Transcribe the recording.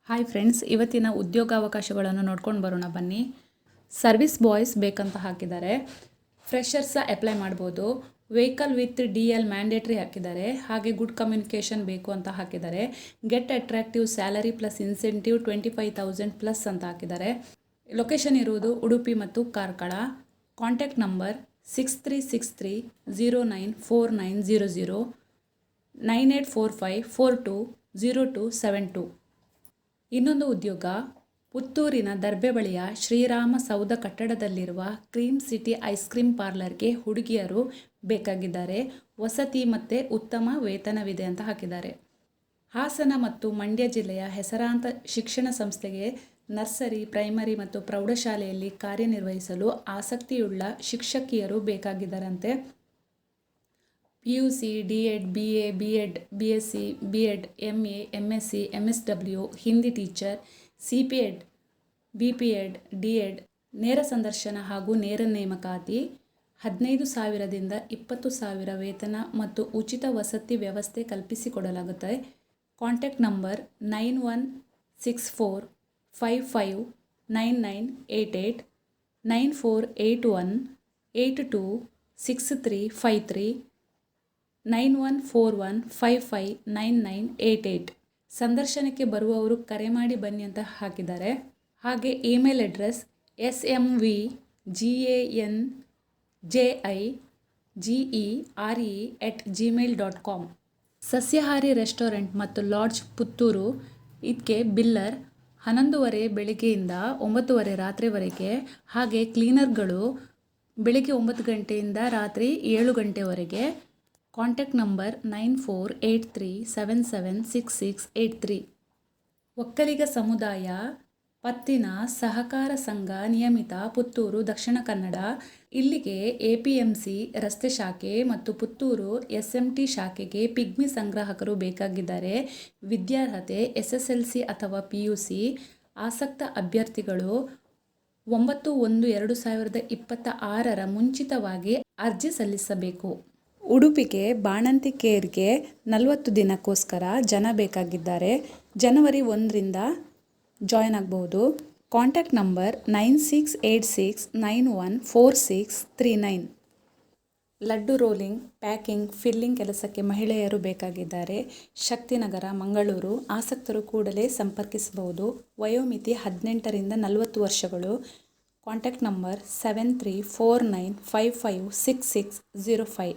Hi friends, ಇವತ್ತಿನ ಉದ್ಯೋಗಾವಕಾಶಗಳನ್ನು ನೋಡ್ಕೊಂಡು ಬರೋಣ ಬನ್ನಿ. ಸರ್ವಿಸ್ ಬಾಯ್ಸ್ ಬೇಕಂತ ಹಾಕಿದ್ದಾರೆ. ಫ್ರೆಷರ್ಸ ಅಪ್ಲೈ ಮಾಡ್ಬೋದು. ವೆಹಿಕಲ್ ವಿತ್ DL ಮ್ಯಾಂಡೇಟ್ರಿ ಹಾಕಿದ್ದಾರೆ. ಹಾಗೆ ಗುಡ್ ಕಮ್ಯುನಿಕೇಷನ್ ಬೇಕು ಅಂತ ಹಾಕಿದ್ದಾರೆ. Get attractive salary plus incentive 25,000 plus ಅಂತ ಹಾಕಿದ್ದಾರೆ. ಲೊಕೇಶನ್ ಇರುವುದು ಉಡುಪಿ ಮತ್ತು ಕಾರ್ಕಳ. Contact number 6363094900 9845420272. ಇನ್ನೊಂದು ಉದ್ಯೋಗ, ಪುತ್ತೂರಿನ ದರ್ಬೆ ಬಳಿಯ ಶ್ರೀರಾಮ ಸೌಧ ಕಟ್ಟಡದಲ್ಲಿರುವ ಕ್ರೀಮ್ ಸಿಟಿ ಐಸ್ ಕ್ರೀಮ್ ಪಾರ್ಲರ್ಗೆ ಹುಡುಗಿಯರು ಬೇಕಾಗಿದ್ದಾರೆ. ವಸತಿ ಮತ್ತು ಉತ್ತಮ ವೇತನವಿದೆ ಅಂತ ಹಾಕಿದ್ದಾರೆ. ಹಾಸನ ಮತ್ತು ಮಂಡ್ಯ ಜಿಲ್ಲೆಯ ಹೆಸರಾಂತ ಶಿಕ್ಷಣ ಸಂಸ್ಥೆಗೆ ನರ್ಸರಿ, ಪ್ರೈಮರಿ ಮತ್ತು ಪ್ರೌಢಶಾಲೆಯಲ್ಲಿ ಕಾರ್ಯನಿರ್ವಹಿಸಲು ಆಸಕ್ತಿಯುಳ್ಳ ಶಿಕ್ಷಕಿಯರು ಬೇಕಾಗಿದ್ದಾರಂತೆ. PUC, D.Ed, BA, B.Ed, BSc, B.Ed, MA, MSc, MSW, Hindi teacher, CPEd, BPEd, D.Ed. ನೇರ ಸಂದರ್ಶನ ಹಾಗೂ ನೇರ ನೇಮಕಾತಿ. 15,000ದಿಂದ 20,000 ವೇತನ ಮತ್ತು ಉಚಿತ ವಸತಿ ವ್ಯವಸ್ಥೆ ಕಲ್ಪಿಸಿಕೊಡಲಾಗುತ್ತೆ. Contact number 9164559988 9481826353 9141559988. ಸಂದರ್ಶನಕ್ಕೆ ಬರುವವರು ಕರೆ ಮಾಡಿ ಬನ್ನಿ ಅಂತ ಹಾಕಿದ್ದಾರೆ. ಹಾಗೆ ಇಮೇಲ್ ಅಡ್ರೆಸ್ smvganjigere@gmail.com. ಸಸ್ಯಾಹಾರಿ ರೆಸ್ಟೋರೆಂಟ್ ಮತ್ತು ಲಾಡ್ಜ್ ಪುತ್ತೂರು. ಇದಕ್ಕೆ ಬಿಲ್ಲರ್ 11:30 ಬೆಳಗ್ಗೆಯಿಂದ 9:30 ರಾತ್ರಿವರೆಗೆ. ಹಾಗೆ ಕ್ಲೀನರ್ಗಳು ಬೆಳಗ್ಗೆ 9 ಗಂಟೆಯಿಂದ ರಾತ್ರಿ 7 ಗಂಟೆವರೆಗೆ. Contact number 9483776683. ಒಕ್ಕಲಿಗ ಸಮುದಾಯ ಪತ್ತಿನ ಸಹಕಾರ ಸಂಘ ನಿಯಮಿತ, ಪುತ್ತೂರು, ದಕ್ಷಿಣ ಕನ್ನಡ. ಇಲ್ಲಿಗೆ APMC ರಸ್ತೆ ಶಾಖೆ ಮತ್ತು ಪುತ್ತೂರು SMT ಶಾಖೆಗೆ ಪಿಗ್ಮಿ ಸಂಗ್ರಾಹಕರು ಬೇಕಾಗಿದ್ದಾರೆ. ವಿದ್ಯಾರ್ಹತೆ SSLC ಅಥವಾ PUC. ಆಸಕ್ತ ಅಭ್ಯರ್ಥಿಗಳು 9/1/2026 ಮುಂಚಿತವಾಗಿ ಅರ್ಜಿ ಸಲ್ಲಿಸಬೇಕು. ಉಡುಪಿಗೆ ಬಾಣಂತಿ ಕೇರ್ಗೆ 40 ದಿನಕ್ಕೋಸ್ಕರ ಜನ ಬೇಕಾಗಿದ್ದಾರೆ. ಜನವರಿ 1ರಿಂದ ಜಾಯ್ನ್ ಆಗಬಹುದು. Contact number 9686914639. Laddu rolling, packing, filling ಕೆಲಸಕ್ಕೆ ಮಹಿಳೆಯರು ಬೇಕಾಗಿದ್ದಾರೆ. ಶಕ್ತಿನಗರ, ಮಂಗಳೂರು. ಆಸಕ್ತರು ಕೂಡಲೇ ಸಂಪರ್ಕಿಸಬಹುದು. ವಯೋಮಿತಿ 18ರಿಂದ 40 ವರ್ಷಗಳು. Contact number 7349556605.